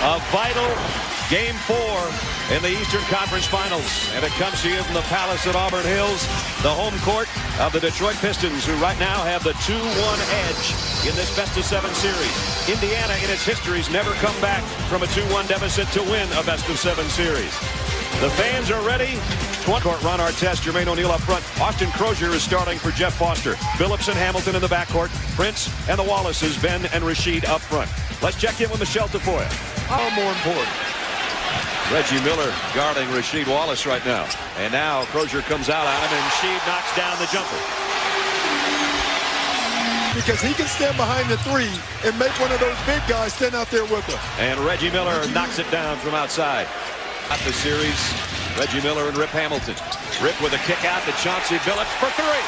A vital Game 4 in the Eastern Conference Finals. And it comes to you from the Palace at Auburn Hills, the home court of the Detroit Pistons, who right now have the 2-1 edge in this best-of-7 series. Indiana, in its history, has never come back from a 2-1 deficit to win a best-of-7 series. The fans are ready. Court, Ron Artest, Jermaine O'Neal up front. Austin Crozier is starting for Jeff Foster. Phillips and Hamilton in the backcourt. Prince and the Wallaces, Ben and Rasheed up front. Let's check in with Michelle Tafoya. How more important? Reggie Miller guarding Rasheed Wallace right now. And now Crozier comes out on him, and Rasheed knocks down the jumper. Because he can stand behind the three and make one of those big guys stand out there with him. And Reggie Miller knocks it down from outside. At the series, Reggie Miller and Rip Hamilton. Rip with a kick out to Chauncey Billups for three.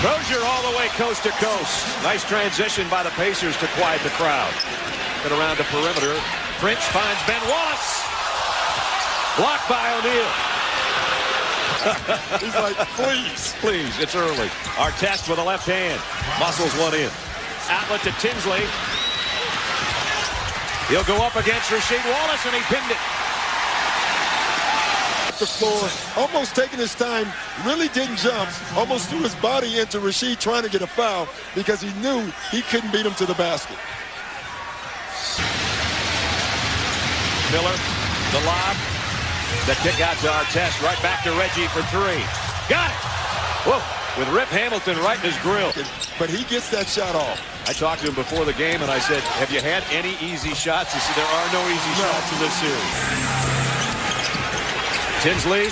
Crozier all the way coast to coast. Nice transition by the Pacers to quiet the crowd. Get around the perimeter. Prince finds Ben Wallace. Blocked by O'Neal. He's like, please. Please, it's early. Artest with a left hand. Muscles one in. Outlet to Tinsley. He'll go up against Rasheed Wallace, and he pinned it. The floor, almost taking his time, really didn't jump, almost threw his body into Rasheed trying to get a foul because he knew he couldn't beat him to the basket. Miller, the lob, the kick out to Artest, right back to Reggie for three. Got it! Whoa, with Rip Hamilton right in his grill. But he gets that shot off. I talked to him before the game, and I said, have you had any easy shots? He said, there are no easy shots in this series. Tinsley,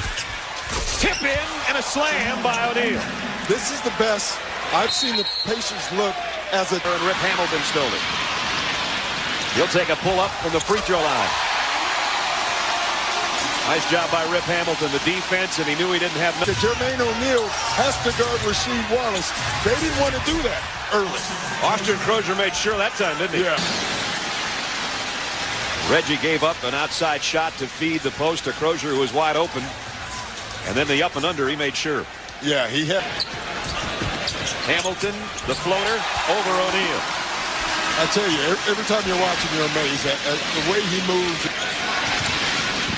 tip in, and a slam by O'Neal. This is the best I've seen the Pacers look as a... And Rip Hamilton stole it. He'll take a pull-up from the free throw line. Nice job by Rip Hamilton, the defense, and he knew he didn't have... Jermaine O'Neal has to guard Rasheed Wallace. They didn't want to do that early. Austin Crozier made sure that time, didn't he? Yeah. Reggie gave up an outside shot to feed the post to Crozier, who was wide open. And then the up and under, he made sure. Yeah, he had... Hamilton, the floater, over O'Neal. I tell you, every time you're watching, you're amazed at the way he moves.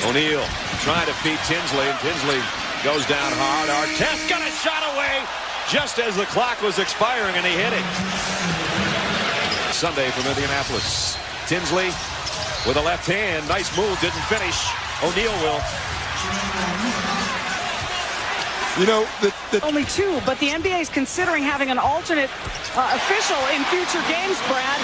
O'Neal trying to feed Tinsley, and Tinsley goes down hard. Artest got a shot away just as the clock was expiring, and he hit it. Sunday from Indianapolis. Tinsley with a left hand. Nice move, didn't finish. O'Neal will. You know, only two, but the NBA is considering having an alternate official in future games, Brad.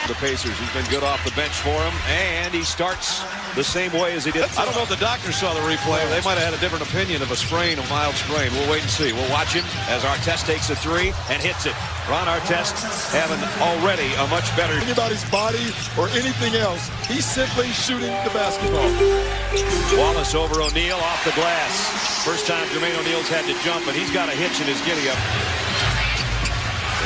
The Pacers, he's been good off the bench for him, and he starts the same way as he did. I don't know if the doctors saw the replay. They might have had a different opinion of a sprain, a mild sprain. We'll wait and see. We'll watch him as Artest takes a three and hits it. Ron Artest having already a much better... anybody's body or anything else. He's simply shooting the basketball. Wallace over O'Neal off the glass. First time Jermaine O'Neal's had to jump, but he's got a hitch in his giddy-up.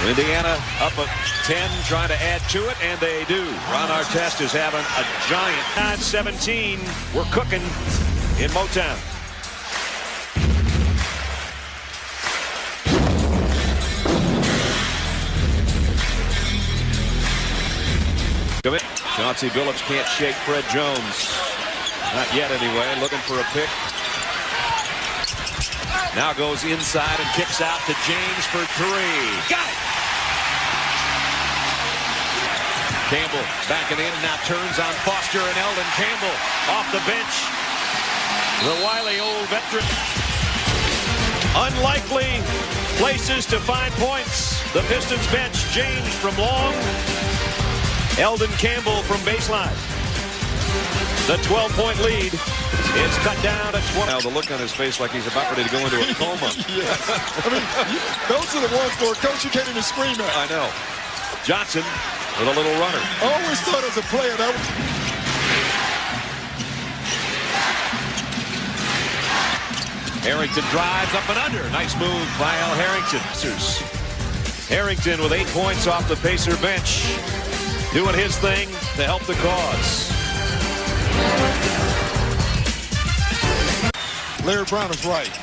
Indiana up at 10, trying to add to it, and they do. Ron Artest is having a giant 9-17. We're cooking in Motown. Chauncey Billups can't shake Fred Jones. Not yet, anyway. Looking for a pick. Now goes inside and kicks out to James for three. Got it! Campbell backing in and now turns on Foster and Eldon Campbell off the bench. The wily old veteran. Unlikely places to find points. The Pistons bench, James from long. Eldon Campbell from baseline. The 12-point lead is cut down to 20. Now the look on his face like he's about ready to go into a coma. Yes. I mean, those are the ones where coach you can't even scream at. I know. Johnson with a little runner. I always thought as a player that was... Harrington drives up and under. Nice move by Al Harrington. Harrington with 8 points off the Pacer bench. Doing his thing to help the cause. Larry Brown is right.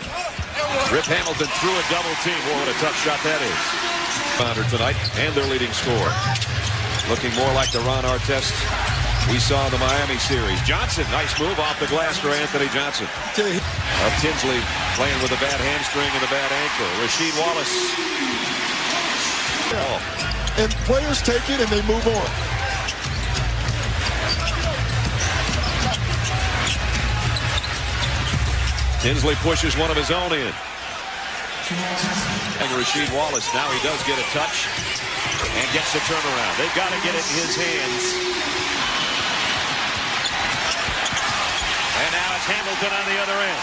Rip Hamilton threw a double team. Boy, what a tough shot that is. Tonight, and their leading scorer. Looking more like the Ron Artest we saw in the Miami series. Johnson, nice move off the glass for Anthony Johnson. Of Tinsley playing with a bad hamstring and a bad ankle. Rasheed Wallace. And players take it and they move on. Tinsley pushes one of his own in. And Rasheed Wallace, now he does get a touch and gets the turnaround. They've got to get it in his hands. And now it's Hamilton on the other end.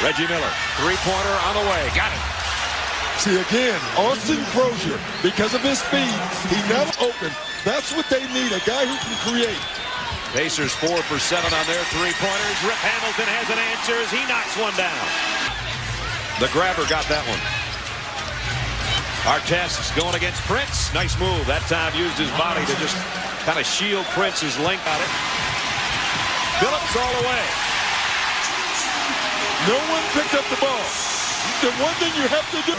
Reggie Miller, three-pointer on the way. Got it. See, again, Austin Crozier, because of his speed, he never opened. That's what they need, a guy who can create. Pacers 4 for 7 on their three-pointers. Rip Hamilton has an answer as he knocks one down. The grabber got that one. Artest going against Prince. Nice move. That time used his body to just kind of shield Prince's length on it. Phillips all the way. No one picked up the ball. The one thing you have to do.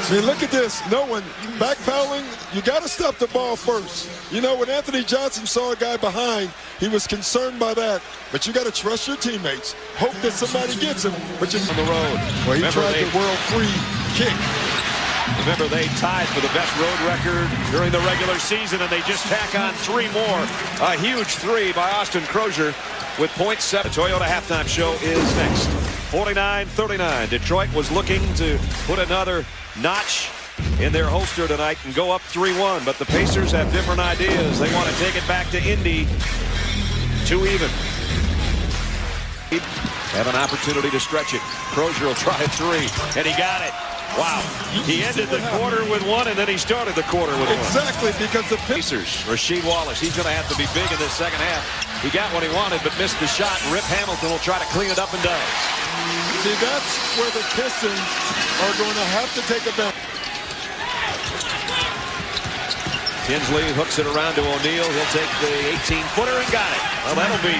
See, look at this. No one backpedaling. You got to stop the ball first. You know, when Anthony Johnson saw a guy behind, he was concerned by that. But you got to trust your teammates. Hope that somebody gets him. But you're on the road. Well, he tried the world free kick. Remember, they tied for the best road record during the regular season, and they just tack on 3 more. A huge 3 by Austin Crozier with .7. The Toyota halftime show is next. 49-39. Detroit was looking to put another notch in their holster tonight and go up 3-1, but the Pacers have different ideas. They want to take it back to Indy. 2 even. Have an opportunity to stretch it. Crozier will try a 3, and he got it. Wow. He ended the quarter with 1, and then he started the quarter with 1. Exactly, because the Pacers, Rasheed Wallace, he's going to have to be big in this second half. He got what he wanted, but missed the shot. Rip Hamilton will try to clean it up and does. See, that's where the Pistons are going to have to take a bet. Tinsley hooks it around to O'Neal. He'll take the 18-footer and got it. Well, that'll be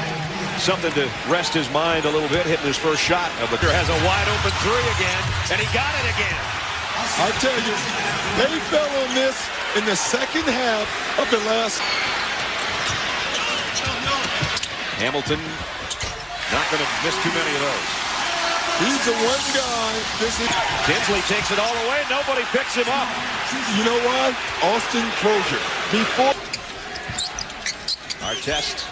something to rest his mind a little bit, hitting his first shot. Has a wide-open 3 again, and he got it again. I tell you, they fell on this in the second half of the last. Hamilton not going to miss too many of those. He's the one guy. Tinsley takes it all the way. Nobody picks him up. You know why? Austin Crozier. Before. Artest.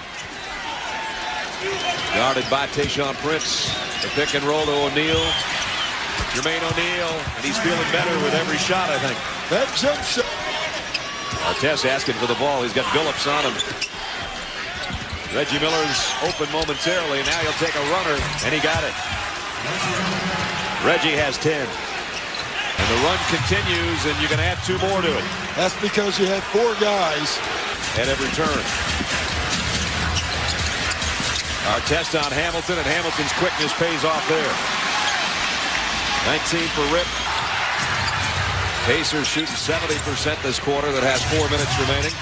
Guarded by Tayshaun Prince. The pick and roll to O'Neal. Jermaine O'Neal. And he's feeling better with every shot, I think. That jump shot. Artest asking for the ball. He's got Phillips on him. Reggie Miller's open momentarily. Now he'll take a runner. And he got it. Reggie has 10. And the run continues, and you can add 2 more to it. That's because you had 4 guys at every turn. Artest on Hamilton, and Hamilton's quickness pays off there. 19 for Rip. Pacers shooting 70% this quarter that has 4 minutes remaining.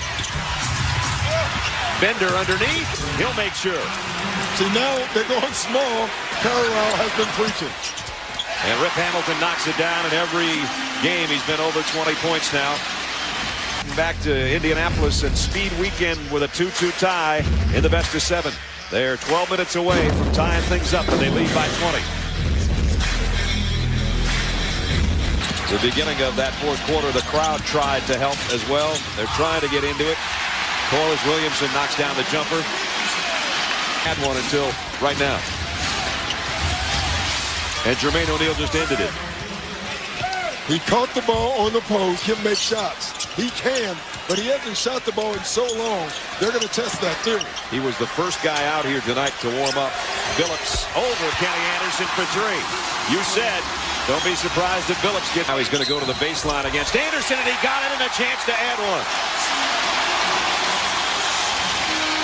Bender underneath. He'll make sure. See, now they're going small. Carlisle has been preaching. And Rip Hamilton knocks it down. In every game, he's been over 20 points now. Back to Indianapolis and Speed Weekend with a 2-2 tie in the best of 7. They're 12 minutes away from tying things up, and they lead by 20. The beginning of that fourth quarter, the crowd tried to help as well. They're trying to get into it. Corliss Williamson knocks down the jumper. Had one until right now. And Jermaine O'Neal just ended it. He caught the ball on the post. He'll make shots. He can, but he hasn't shot the ball in so long. They're going to test that theory. He was the first guy out here tonight to warm up. Phillips over Kenny Anderson for 3. You said, don't be surprised if Phillips gets. Now he's going to go to the baseline against Anderson, and he got it and a chance to add 1.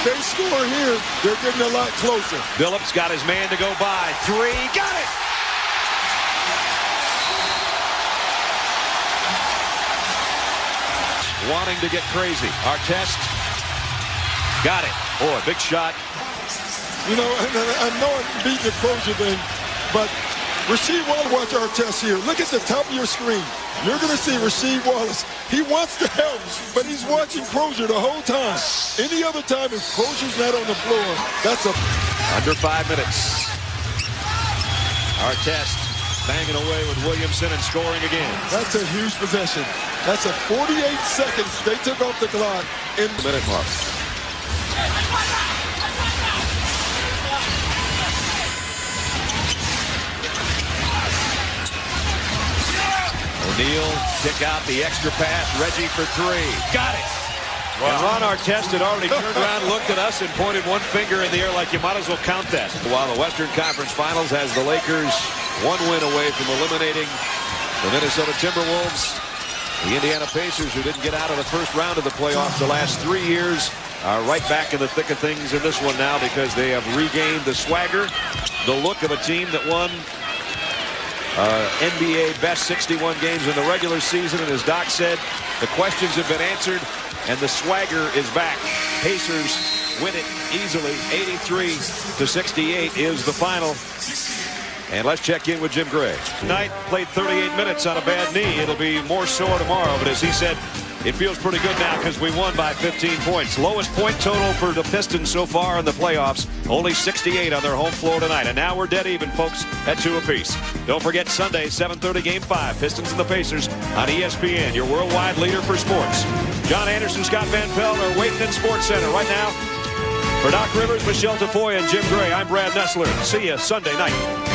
They score here, they're getting a lot closer. Phillips got his man to go by. 3, got it! Wanting to get crazy. Artest got it. Boy, big shot. You know, I know I'm beating the Crozier thing, but Rasheed Wallace, watch our test here. Look at the top of your screen. You're going to see Rasheed Wallace. He wants to help, but he's watching Crozier the whole time. Any other time, if Crozier's not on the floor, that's a... Under 5 minutes. Our test banging away with Williamson and scoring again. That's a huge possession. That's a 48 seconds they took off the clock in the minute mark. O'Neal kick out the extra pass. Reggie for three. Got it. Wow. And Ron Artest had already turned around, looked at us, and pointed one finger in the air like you might as well count that. While the Western Conference Finals has the Lakers one win away from eliminating the Minnesota Timberwolves. The Indiana Pacers, who didn't get out of the first round of the playoffs the last 3 years, are right back in the thick of things in this one now because they have regained the swagger, the look of a team that won NBA best 61 games in the regular season. And as Doc said, the questions have been answered and the swagger is back. Pacers win it easily. 83-68 is the final. And let's check in with Jim Gray. Knight played 38 minutes on a bad knee. It'll be more sore tomorrow, but as he said, it feels pretty good now because we won by 15 points. Lowest point total for the Pistons so far in the playoffs. Only 68 on their home floor tonight. And now we're dead even, folks, at 2 apiece. Don't forget Sunday, 7:30, Game 5. Pistons and the Pacers on ESPN, your worldwide leader for sports. John Anderson, Scott Van Pelt are waiting in Sports Center right now. For Doc Rivers, Michelle Tafoya, and Jim Gray, I'm Brad Nessler. See you Sunday night.